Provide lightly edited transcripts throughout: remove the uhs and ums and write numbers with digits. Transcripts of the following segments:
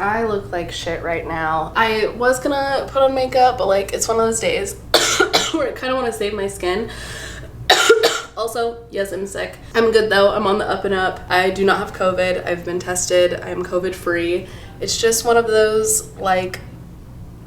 I look like shit right now. I was gonna put on makeup, but like it's one of those days where I kind of want to save my skin. Also, yes, I'm sick. I'm good though. I'm on the up and up. I do not have COVID. I've been tested. I'm COVID free. It's just one of those like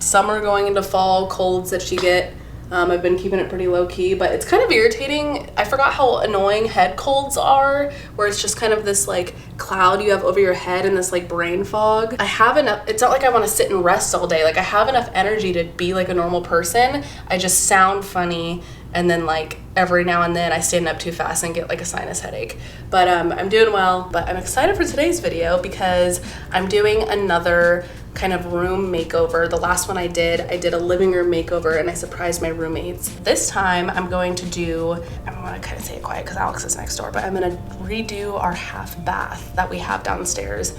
summer going into fall colds that you get. I've been keeping it pretty low key, but it's kind of irritating. I forgot how annoying head colds are, where it's just kind of this like cloud you have over your head and this like brain fog. I have enough, it's not like I want to sit and rest all day. Like I have enough energy to be like a normal person. I just sound funny, and then like every now and then I stand up too fast and get like a sinus headache. But I'm doing well, but I'm excited for today's video because I'm doing another kind of room makeover. The last one I did a living room makeover and I surprised my roommates. This time I'm going to I'm gonna kind of say it quiet because Alex is next door, but I'm gonna redo our half bath that we have downstairs.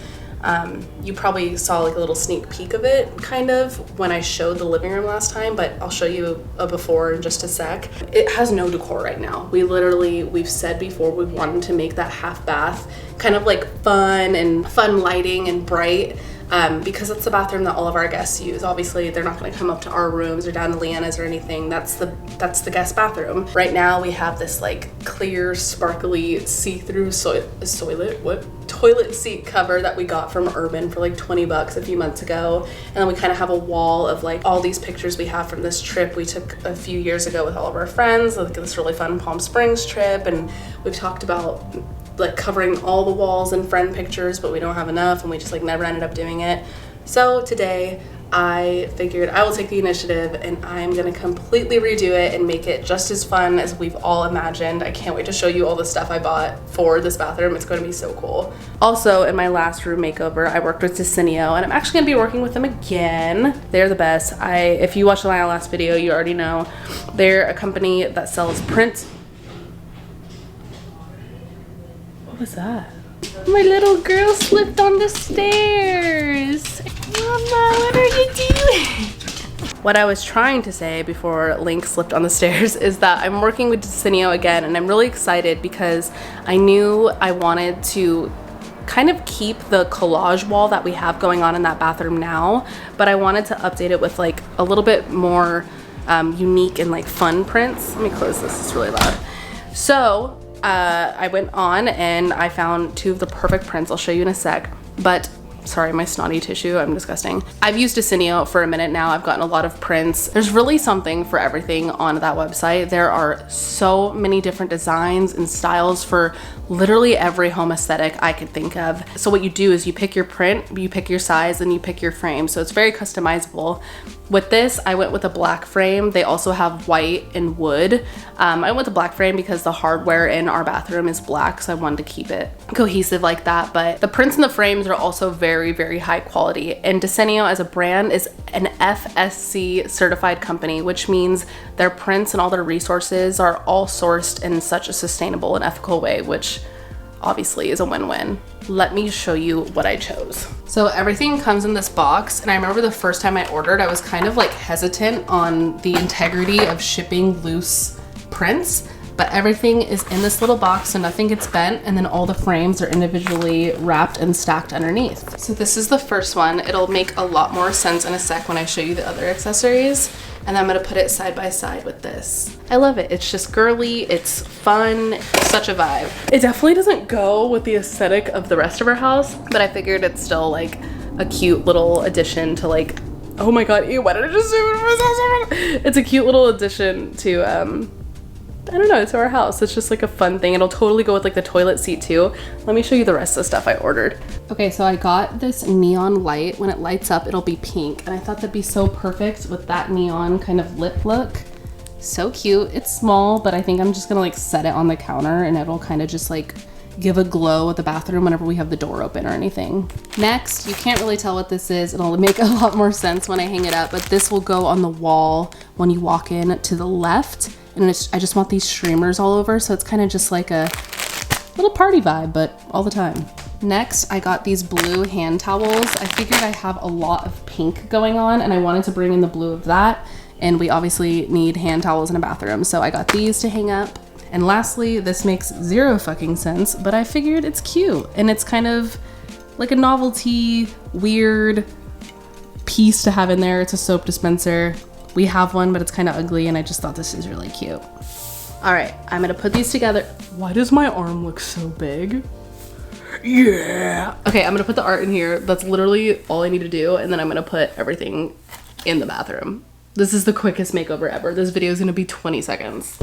You probably saw like a little sneak peek of it kind of when I showed the living room last time, but I'll show you a before in just a sec. It has no decor right now. We've said before we wanted to make that half bath kind of like fun lighting and bright. Because it's the bathroom that all of our guests use. Obviously, they're not going to come up to our rooms or down to Leanna's or anything. That's the guest bathroom. Right now, we have this like clear, sparkly, see-through toilet seat cover that we got from Urban for like 20 bucks a few months ago. And then we kind of have a wall of like all these pictures we have from this trip we took a few years ago with all of our friends, like this really fun Palm Springs trip. And we've talked about like covering all the walls in friend pictures, but we don't have enough and we just like never ended up doing it. So today I figured I will take the initiative and I'm gonna completely redo it and make it just as fun as we've all imagined. I can't wait to show you all the stuff I bought for this bathroom. It's gonna be so cool. Also, in my last room makeover, I worked with Decenio, and I'm actually gonna be working with them again. They're the best. If you watched my last video, you already know. They're a company that sells prints. What was that? My little girl slipped on the stairs. Mama, what are you doing? What I was trying to say before Link slipped on the stairs is that I'm working with Decenio again, and I'm really excited because I knew I wanted to kind of keep the collage wall that we have going on in that bathroom now, but I wanted to update it with like a little bit more unique and like fun prints. Let me close this, it's really loud. So I went on and I found two of the perfect prints. I'll show you in a sec, but sorry, my snotty tissue, I'm disgusting. I've used Decenio for a minute now. I've gotten a lot of prints. There's really something for everything on that website. There are so many different designs and styles for literally every home aesthetic I could think of. So what you do is you pick your print, you pick your size, and you pick your frame. So it's very customizable. With this, I went with a black frame. They also have white and wood. I went with the black frame because the hardware in our bathroom is black, so I wanted to keep it cohesive like that. But the prints and the frames are also very, very high quality. And Decenio as a brand is an FSC certified company, which means their prints and all their resources are all sourced in such a sustainable and ethical way, which obviously is a win-win. Let me show you what I chose. So everything comes in this box, and I remember the first time I ordered, I was kind of like hesitant on the integrity of shipping loose prints, but everything is in this little box so nothing gets bent, and then all the frames are individually wrapped and stacked underneath. So this is the first one. It'll make a lot more sense in a sec when I show you the other accessories, and I'm gonna put it side by side with this. I love it. It's just girly, it's fun, it's such a vibe. It definitely doesn't go with the aesthetic of the rest of our house, but I figured it's still like a cute little addition to like, oh my god, ew, why did I just zoom in myself? It's a cute little addition to, I don't know, to our house. It's just like a fun thing. It'll totally go with like the toilet seat too. Let me show you the rest of the stuff I ordered. Okay, so I got this neon light. When it lights up, it'll be pink. And I thought that'd be so perfect with that neon kind of lip look. So cute. It's small, but I think I'm just gonna like set it on the counter and it'll kind of just like give a glow at the bathroom whenever we have the door open or anything. Next, you can't really tell what this is. It'll make a lot more sense when I hang it up, but this will go on the wall when you walk in to the left. And I just want these streamers all over, so it's kind of just like a little party vibe, but all the time. Next, I got these blue hand towels. I figured I have a lot of pink going on, and I wanted to bring in the blue of that, and we obviously need hand towels in a bathroom, so I got these to hang up. And lastly, this makes zero fucking sense, but I figured it's cute, and it's kind of like a novelty, weird piece to have in there. It's a soap dispenser. We have one, but it's kind of ugly, and I just thought this is really cute. All right, I'm gonna put these together. Why does my arm look so big? Yeah. Okay, I'm gonna put the art in here. That's literally all I need to do, and then I'm gonna put everything in the bathroom. This is the quickest makeover ever. This video is gonna be 20 seconds.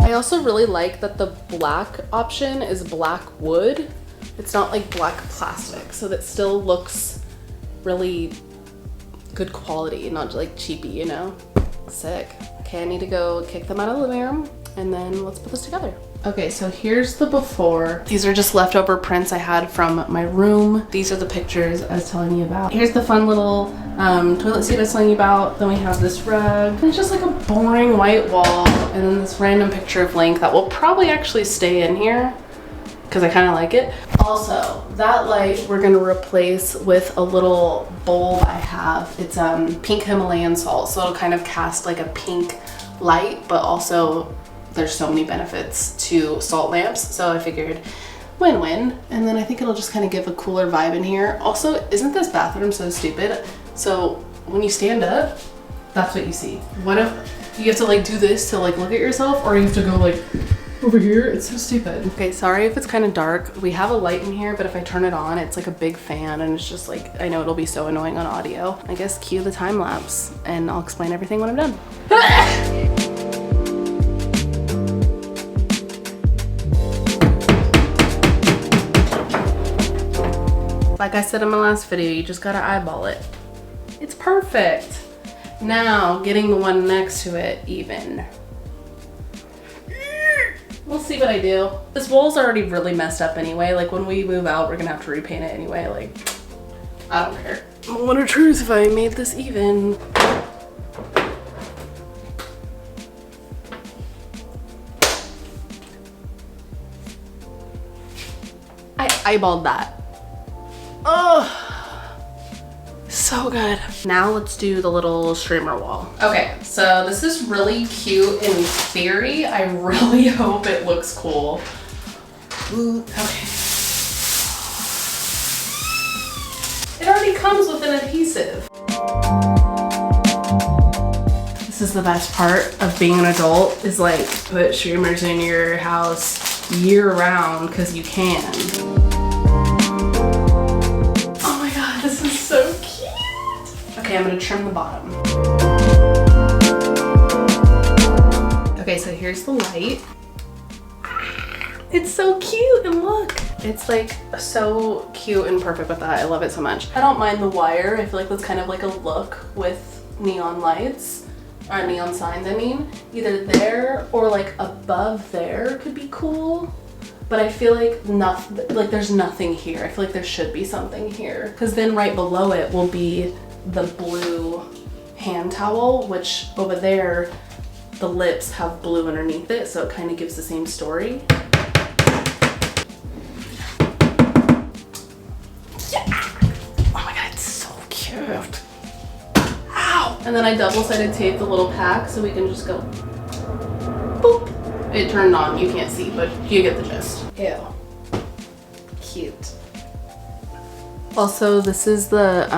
I also really like that the black option is black wood. It's not like black plastic, so that still looks really good quality, not like cheapy, you know? Sick. Okay, I need to go kick them out of the living room, and then let's put this together. Okay, so here's the before. These are just leftover prints I had from my room. These are the pictures I was telling you about. Here's the fun little toilet seat I was telling you about. Then we have this rug. It's just like a boring white wall, and then this random picture of Link that will probably actually stay in here because I kind of like it. Also, that light we're gonna replace with a little bulb I have. It's pink Himalayan salt, so it'll kind of cast like a pink light, but also there's so many benefits to salt lamps, so I figured win-win. And then I think it'll just kind of give a cooler vibe in here. Also, isn't this bathroom so stupid? So when you stand up, that's what you see. What if you have to like do this to like look at yourself, or you have to go like over here? It's so stupid. Okay, sorry if it's kind of dark. We have a light in here, but if I turn it on, it's like a big fan, and it's just like, I know it'll be so annoying on audio. I guess cue the time lapse, and I'll explain everything when I'm done. Like I said in my last video, you just gotta eyeball it. It's perfect. Now, getting the one next to it even. We'll see what I do. This wall's already really messed up anyway. Like when we move out, we're gonna have to repaint it anyway. Like, I don't care. What a truth if I made this even. I eyeballed that. Oh, so good. Now let's do the little streamer wall. Okay, so this is really cute in theory. I really hope it looks cool. Ooh, okay. It already comes with an adhesive. This is the best part of being an adult, is like put streamers in your house year round because you can. So cute. Okay, I'm gonna trim the bottom. Okay, so here's the light. It's so cute, and look. It's like so cute and perfect with that. I love it so much. I don't mind the wire. I feel like that's kind of like a look with neon lights, or neon signs, I mean. Either there or like above there could be cool. But I feel like there's nothing here. I feel like there should be something here. Because then right below it will be the blue hand towel, which over there, the lips have blue underneath it, so it kind of gives the same story. Yeah! Oh my god, it's so cute. Ow! And then I double-sided taped the little pack so we can just go boop. It turned on, you can't see, but you get the gist. Ew. Cute. Also, this is the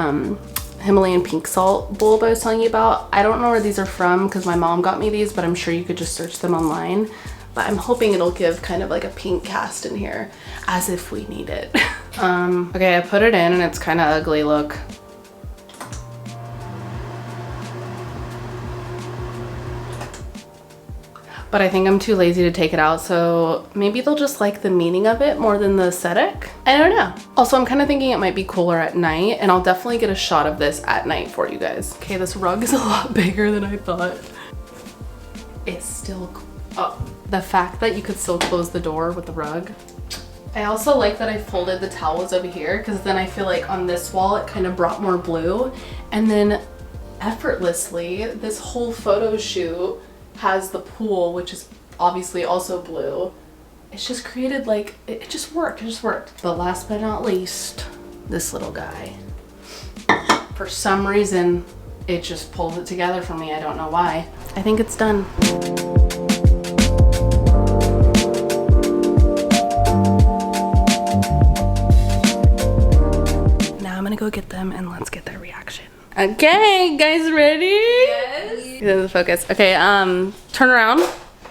Himalayan pink salt bulb I was telling you about. I don't know where these are from because my mom got me these, but I'm sure you could just search them online. But I'm hoping it'll give kind of like a pink cast in here, as if we need it. Okay, I put it in and it's kind of ugly, look. But I think I'm too lazy to take it out, so maybe they'll just like the meaning of it more than the aesthetic. I don't know. Also, I'm kind of thinking it might be cooler at night, and I'll definitely get a shot of this at night for you guys. Okay, this rug is a lot bigger than I thought. It's still, oh, the fact that you could still close the door with the rug. I also like that I folded the towels over here, because then I feel like on this wall it kind of brought more blue, and then effortlessly this whole photo shoot has the pool, which is obviously also blue. It's just created like, it just worked, But last but not least, this little guy. For some reason, it just pulls it together for me. I don't know why. I think it's done. Now I'm gonna go get them and let's get their reaction. Okay, guys, ready? Yes. This is focus. Okay, turn around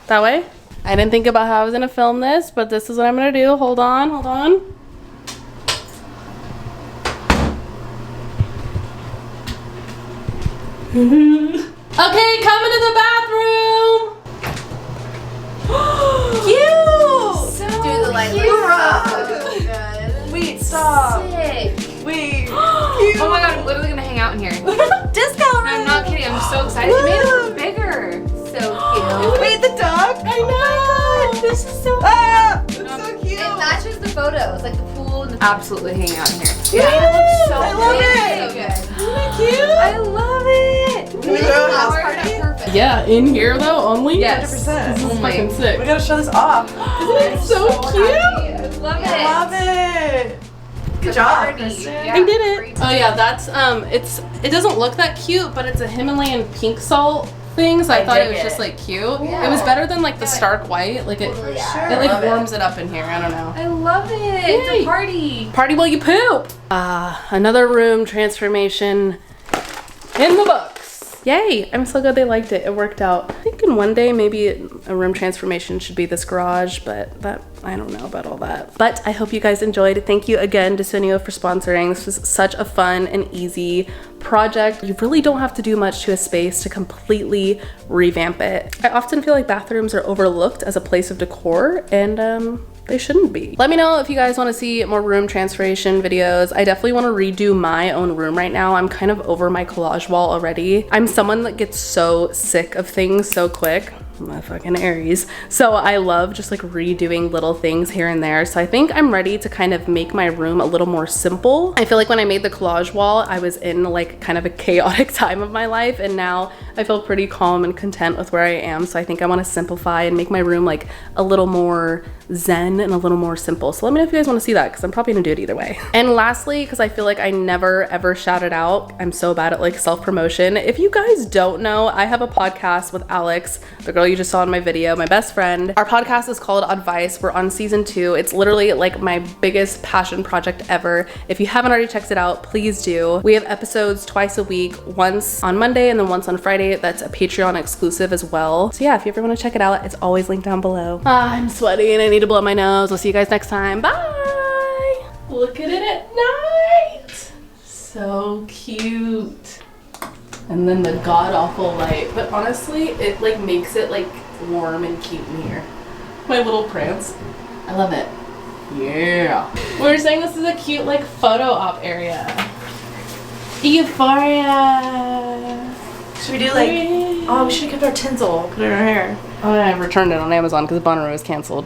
that way. I didn't think about how I was gonna film this, but this is what I'm gonna do. Hold on, hold on. Okay, coming to the bathroom. Cute. So do the light. Wait, stop. Sick. Wait. Oh my god, I'm literally gonna hang out in here. Disco room. I'm not kidding. I'm so excited. It made it look bigger. So cute. Wait, the dog. I know. This is so. Ah, it's so cute. It matches the photos, like the pool and the. Absolutely hang out in here. Yeah, it looks so I love good. it. So good. Isn't that cute? I love it. Can we show a house Flowers party? are perfect. Yeah, in here though only. Yes. 100%. This is Oh my- fucking sick. We gotta show this off. Isn't it so cute? Happy. I love it. I love it. Good job, Kristen. Yeah, I did it. great. Oh yeah, that's it doesn't look that cute, but it's a Himalayan pink salt thing, so I thought it dig was it. just like cute. Yeah. it was better than like the stark white. Like it Totally. it like Love it. warms it up in here. I don't know. I love it. It's Yay. a party. Party while you poop. Another room transformation in the books. Yay! I'm so glad they liked it. It worked out. I think in one day maybe a room transformation should be this garage, but that I don't know about all that. But I hope you guys enjoyed. Thank you again to Sunio for sponsoring. This was such a fun and easy project. You really don't have to do much to a space to completely revamp it. I often feel like bathrooms are overlooked as a place of decor, and they shouldn't be. Let me know if you guys want to see more room transformation videos. I definitely want to redo my own room right now. I'm kind of over my collage wall already. I'm someone that gets so sick of things so quick. My fucking Aries. So I love just like redoing little things here and there. So I think I'm ready to kind of make my room a little more simple. I feel like when I made the collage wall, I was in like kind of a chaotic time of my life, and now I feel pretty calm and content with where I am. So I think I want to simplify and make my room like a little more zen and a little more simple. So let me know if you guys want to see that, because I'm probably gonna do it either way. And lastly, because I feel like I never ever shout it out, I'm so bad at like self-promotion. If you guys don't know, I have a podcast with Alex, the girl you just saw in my video, my best friend. Our podcast is called Advice. We're on season 2. It's literally like my biggest passion project ever. If you haven't already checked it out, please do. We have episodes twice a week, once on Monday and then once on Friday. That's a Patreon exclusive as well. So yeah, if you ever want to check it out, it's always linked down below. I'm sweaty and I need to blow my nose. I'll see you guys next time. Bye. Look at it at night. So cute. And then the god-awful light. But honestly, it like makes it like warm and cute in here. My little prance. I love it. Yeah. We were saying this is a cute like photo op area. Euphoria. Should we do like? Oh, we should have kept our tinsel. Put it in our hair. Oh, I returned it on Amazon because Bonnaroo was canceled.